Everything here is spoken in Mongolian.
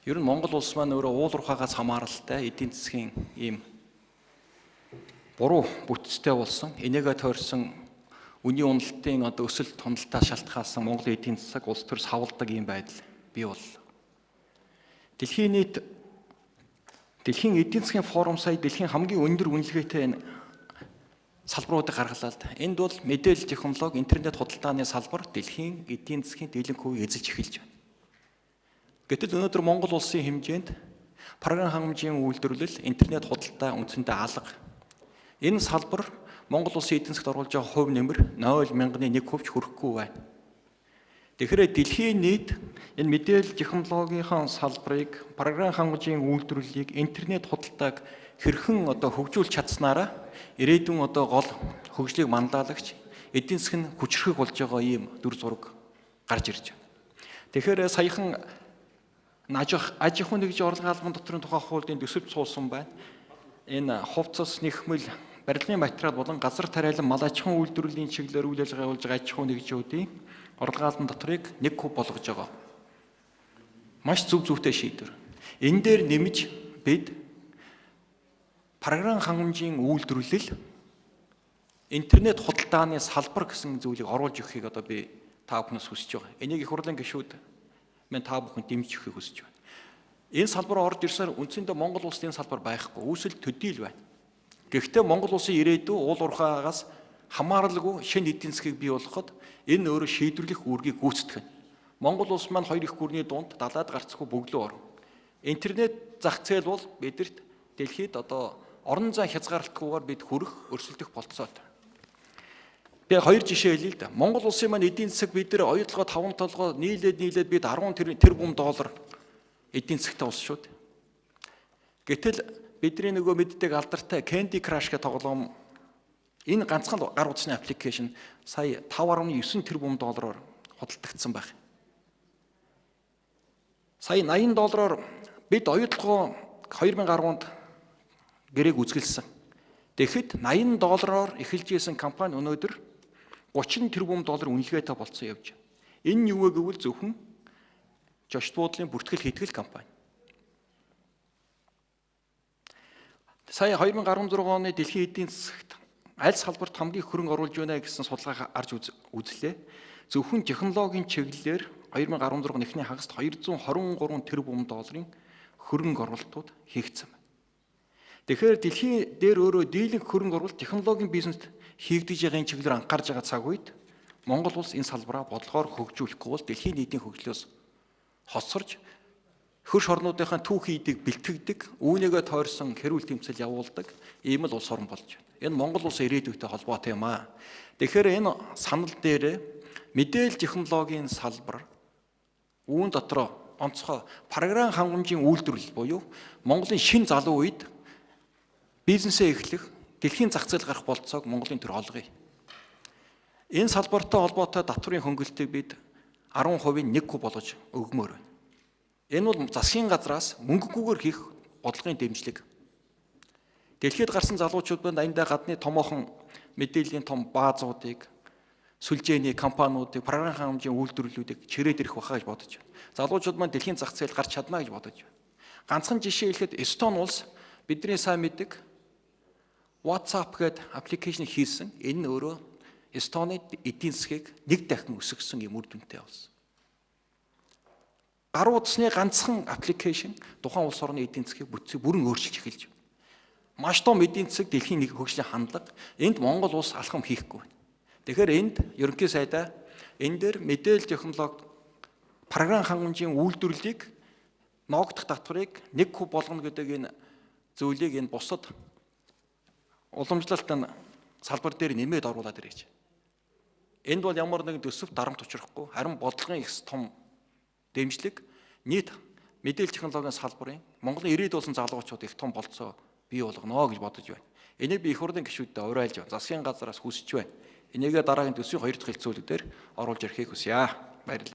Ер нь Монгол улс маань өөрөө уулуурхаагаас хамааралтай эдийн засгийн ийм буруу бүтцтэй болсон, энийгээ тойрсон үний уналтын өсөлт хөндлөлтөд шалтгаалсан Монголын эдийн засаг улс төр савладаг ийм байдал бий боллоо. Дэлхийн эдийн засгийн форум сая дэлхийн хамгийн өндөр үнэлгээтэй салбаруудыг гаргалаа л да. Энд бол мэдээлэл технологи, интернет худалдааны салбар дэлхийн эдийн засгийн дийлэнх хувийг эзэлж эхэлж байна. Гэтэл өнөөдөр Монгол улсын хэмжээнд програм хангамжийн үйлдвэрлэл, интернет худалдаа үндсэндээ алга. Энэ салбар Монгол улсын эдийн засгт оруулж байгаа хувь нэмэр 0.1% хүрэхгүй байна. Тэгэхээр дэлхийн нийт энэ мэдээлэл технологийн салбарыг, програм хангамжийн үйлдвэрлэлийг, интернет худалдааг хэрхэн хөгжүүлж чадсанаараа ирээдүйн гол хөгжлийг манлайлагч эдийн засаг нь хүчрхэг болж байгаа ийм дүр зураг гарч ирж байна. Тэгэхээр саяхан аж ахуйн нэгжийн орлогын албан дотрын тухай хуулийн төсөвт суусан байна. Энэ хувцас, нэхмэл, барилгын материал болон газар тариалан мал аж ахуйн үйлдвэрлэлийн чиглэлээр үйл ажиллагаа явуулж байгаа аж ахуйн нэгжүүдийн орлогын албан дотрыг 1% болгож байгаа. Маш зөвхтэй шийдвэр. Энэ дээр нэмж бид програм хангамжийн үйлдвэрлэл, интернет худалдааны салбар гэсэн зүйлийг оруулж өгөхийг би та бүхнээс хүсэж байгаа. Энийг их хурлын гишүүд мен та бүхэнд дэмжиж өгөхийг хүсэж байна. Энэ салбар орж ирсээр үндсэндээ Монгол улсад энэ салбар байхгүй, үүсэл төдий л байна. Гэхдээ Монгол улсын ирээдүй уулуурхаагаас хамааралгүй шинэ эдийн засгийг бий болгоход энэ өөрөө шийдвэрлэх үүргийг гүйцэтгэх нь. Монгол улс маань 2 их гүрний дунд далаад гарцгүй бөглөө орно. Интернет зах зээл бол бидэрт дэлхийд орон зай хязгаарлалтгүйгээр бид хүрэх, өрсөлдөх болцоотой. Би 2 жишээ хэлье л да. Монгол улсын маань эдийн засаг бид нар оюутлогоо 5 толгой нийлээд бид 10 тэрбум доллар эдийн засагтай улс шүү дээ. Гэтэл бидний мэддэг алдартай Candy Crush гэх тоглоом энэ ганцхан гар утасны аппликейшн сая 5.9 тэрбум доллараар худалдагдсан байх. Сая 80 доллараар бид оюутлогоо 2010 онд гэрээг үзгэлсэн. Тэгэхэд 80 доллараар эхэлж исэн компани өнөөдөр 30 тэрбум доллар үнэлгээтэй болцсон явж байна. Энэ нь юу вэ гэвэл зөвхөн жошт буудлын бүртгэл хийтгэл компани. Сая 2016 оны дэлхийн эдийн засагт аль салбарт хамгийн их хөрөнгө оруулж байна гэсэн судалгаа гарч үзлээ. Зөвхөн технологийн чиглэлээр 2016 эхний хагаст 223 тэрбум долларын хөрөнгө оруулалтууд хийгдсэн байна. Тэгэхээр дэлхийн дээр өөрөө дийлэнх хөрөнгө оруулалт технологийн бизнест хийгдэж байгаа чиглэлээр анхаарж байгаа цаг үед Монгол улс энэ салбараа бодлогоор хөгжүүлэхгүй бол дэлхийн нийтийн хөгжлөөс хоцорж хөрш орнуудынхаа түүхий эдийг бэлтгэдэг, үүнийгээ тойрсон хэрүүл тэмцэл явуулдаг ийм л улс орн болж байна. Энэ Монгол улсын ирээдүйтэй холбоотой юм аа. Тэгэхээр энэ санал дээр мэдээлэл технологийн салбар үүн дотроо онцгой програм хангамжийн үйлдвэрлэл буюу Монголын шинэ залуу үед бизнесээ эхлэх, дэлхийн зах зээл гарах болцоог Монголын төр олгоё. Энэ салбартай холбоотой татврын хөнгөлөлтийг бид 10%-ийн 1% болгож өгмөр байна. Энэ бол засгийн газраас мөнгөгүйгээр хийх бодлогын дэмжлэг. Дэлхийд гарсан залуучууд байна аяндаа гадны томоохон мэдээллийн том баазуудыг, сүлжээний компаниудыг, програм хангамжийн үйлдвэрлэлүүдийг чирээд ирэх баха гэж бодож байна. Залуучууд маань дэлхийн зах зээл гарч чадна гэж бодож байна. Ганцхан жишээ хэлэхэд Эстон улс бидний сайн мэддэг WhatsApp гэдэг аппликейшн хийсэн. Энэ нь өөрөө Эстоны эдийн засгийг 1 дахин өсгсөн юм үр дүнтэй болсон. Гар утасны ганцхан аппликейшн тухайн улс орны эдийн засгийг бүрэн өөрчилж эхэлж байна. Маш том эдийн засаг дэлхийн нэг хөгжлийн хандлага энд Монгол улс алхам хийхгүй байна. Тэгэхээр энд ерөнхий сайдаа энэ дээр мэдээлэл технологи програм хангамжийн үйлдвэрлэлийг ноогдох татварыг 1% болгоно гэдэг энэ зүйлийг энэ бусад уламжлалт салбар дээр нэмээд оруулаад ирэж. Энд бол ямар нэгэн төсөв дарамт учрахгүй, харин бодлогын их том дэмжлэг нийт мэдээлэл технологийн салбарын Монголын ирээд болсон залуучууд их том болцоо бий болгоно гэж бодож байна. Энийг би их хурлын гишүүдэд уриалж байна. Засгийн газраас хүсэж байна. Энийгээ дараагийн төсвийн 2 дахь хэлцүүлэг дээр оруулж ирэхийг хүсье. Баярлалаа.